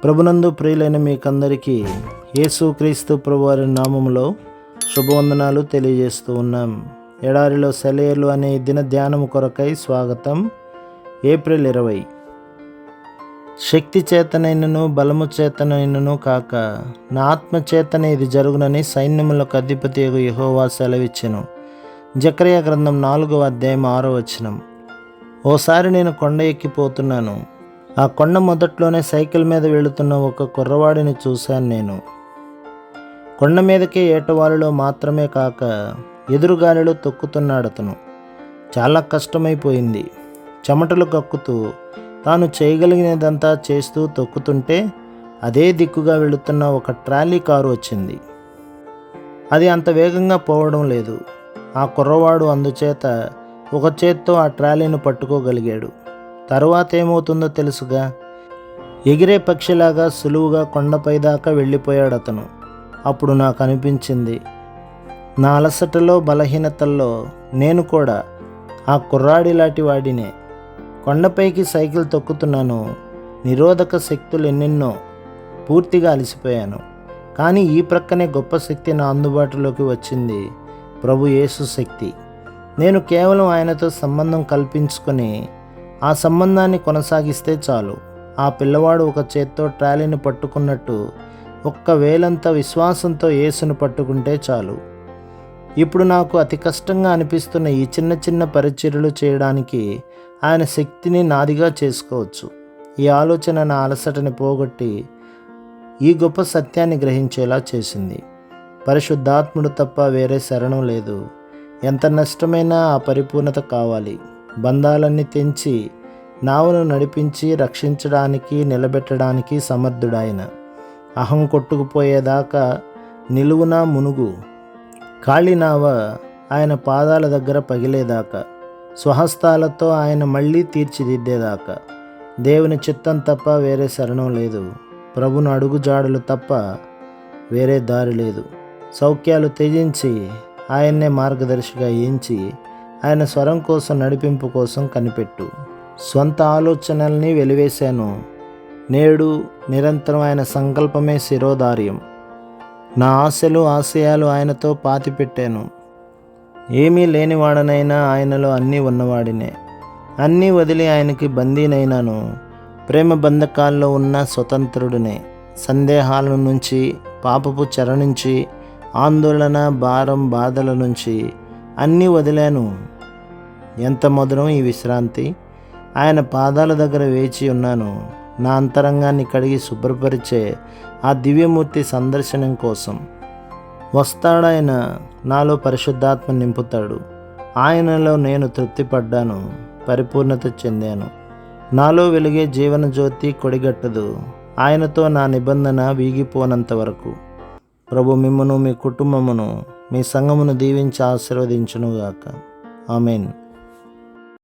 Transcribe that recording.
ప్రభునందు ప్రియులైన మీకందరికీ యేసుక్రీస్తు ప్రభువారి నామములో శుభవందనాలు తెలియజేస్తూ ఉన్నాం. ఎడారిలో సెలయేర్లు అనే దిన ధ్యానము కొరకై స్వాగతం. ఏప్రిల్ 20. శక్తి చేతనైనను బలము చేతనైనను కాక నా ఆత్మ చేతనే ఇది జరుగునని సైన్యములకు అధిపతి యెహోవా సెలవిచ్చెను. జకర్యా గ్రంథం 4వ అధ్యాయం 6వ వచనం. ఓసారి నేను కొండ ఎక్కిపోతున్నాను. ఆ కొండ మొదట్లోనే సైకిల్ మీద వెళుతున్న ఒక కుర్రవాడిని చూశాను. నేను కొండ మీదకే ఏటవాలులో మాత్రమే కాక ఎదురుగాలిలో తొక్కుతున్నాడు. అతను చాలా కష్టమైపోయింది. చెమటలు కక్కుతూ తాను చేయగలిగినదంతా చేస్తూ తొక్కుతుంటే అదే దిక్కుగా వెళుతున్న ఒక ట్రాలీ కారు వచ్చింది. అది అంత వేగంగా పోవడం లేదు. ఆ కుర్రవాడు అందుచేత ఒక చేత్తో ఆ ట్రాలీని పట్టుకోగలిగాడు. తరువాత ఏమవుతుందో తెలుసుగా. ఎగిరే పక్షిలాగా సులువుగా కొండపై దాకా వెళ్ళిపోయాడు అతను. అప్పుడు నాకు అనిపించింది, నా అలసటలో బలహీనతల్లో నేను కూడా ఆ కుర్రాడిలాంటి వాడినే. కొండపైకి సైకిల్ తొక్కుతున్నాను. నిరోధక శక్తులు ఎన్నెన్నో. పూర్తిగా అలసిపోయాను. కానీ ఈ ప్రక్కనే గొప్ప శక్తి నా అందుబాటులోకి వచ్చింది. ప్రభు యేసు శక్తి. నేను కేవలం ఆయనతో సంబంధం కల్పించుకొని ఆ సంబంధాన్ని కొనసాగిస్తే చాలు. ఆ పిల్లవాడు ఒక చేత్తో ట్రాలీని పట్టుకున్నట్టు ఒక్క వేలంత విశ్వాసంతో యేసును పట్టుకుంటే చాలు. ఇప్పుడు నాకు అతి కష్టంగా అనిపిస్తున్న ఈ చిన్న చిన్న పరిచర్యలు చేయడానికి ఆయన శక్తిని నాదిగా చేసుకోవచ్చు. ఈ ఆలోచన నా అలసటని పోగొట్టి ఈ గొప్ప సత్యాన్ని గ్రహించేలా చేసింది. పరిశుద్ధాత్ముడు తప్ప వేరే శరణం లేదు. ఎంత నష్టమైనా ఆ పరిపూర్ణత కావాలి. బంధాలన్నీ తెంచి నావను నడిపించి రక్షించడానికి నిలబెట్టడానికి సమర్థుడాయన. అహం కొట్టుకుపోయేదాకా నిలువునా మునుగు. ఖాళీ నావ ఆయన పాదాల దగ్గర పగిలేదాకా, స్వహస్తాలతో ఆయన మళ్ళీ తీర్చిదిద్దేదాకా. దేవుని చిత్తం తప్ప వేరే శరణం లేదు. ప్రభును అడుగు జాడలు తప్ప వేరే దారి లేదు. సౌఖ్యాలు త్యజించి ఆయన్నే మార్గదర్శిగా ఎంచి ఆయన స్వరం కోసం నడిపింపు కోసం కనిపెట్టు. స్వంత ఆలోచనల్ని వెలివేశాను. నేడు నిరంతరం ఆయన సంకల్పమే శిరోధార్యం. నా ఆశలు ఆశయాలు ఆయనతో పాతిపెట్టాను. ఏమీ లేనివాడనైనా ఆయనలో అన్నీ ఉన్నవాడినే. అన్నీ వదిలి ఆయనకి బందీనైనాను. ప్రేమ బంధకాల్లో ఉన్న స్వతంత్రుడినే. సందేహాల నుంచి, పాపపు చెర నుంచి, ఆందోళన భారం బాధల నుంచి అన్నీ వదిలాను. ఎంత మధురం ఈ విశ్రాంతి. ఆయన పాదాల దగ్గర వేచి ఉన్నాను. నా అంతరంగాన్ని కడిగి శుభ్రపరిచే ఆ దివ్యమూర్తి సందర్శనం కోసం. వస్తాడాయన. నాలో పరిశుద్ధాత్మ నింపుతాడు. ఆయనలో నేను తృప్తిపడ్డాను, పరిపూర్ణత చెందాను. నాలో వెలిగే జీవన జ్యోతి కొడిగట్టదు. ఆయనతో నా నిబంధన వీగిపోనంత వరకు. ప్రభు మిమ్మును, మీ కుటుంబమును, మీ సంఘమును దీవించి ఆశీర్వదించునుగాక. ఆమేన్.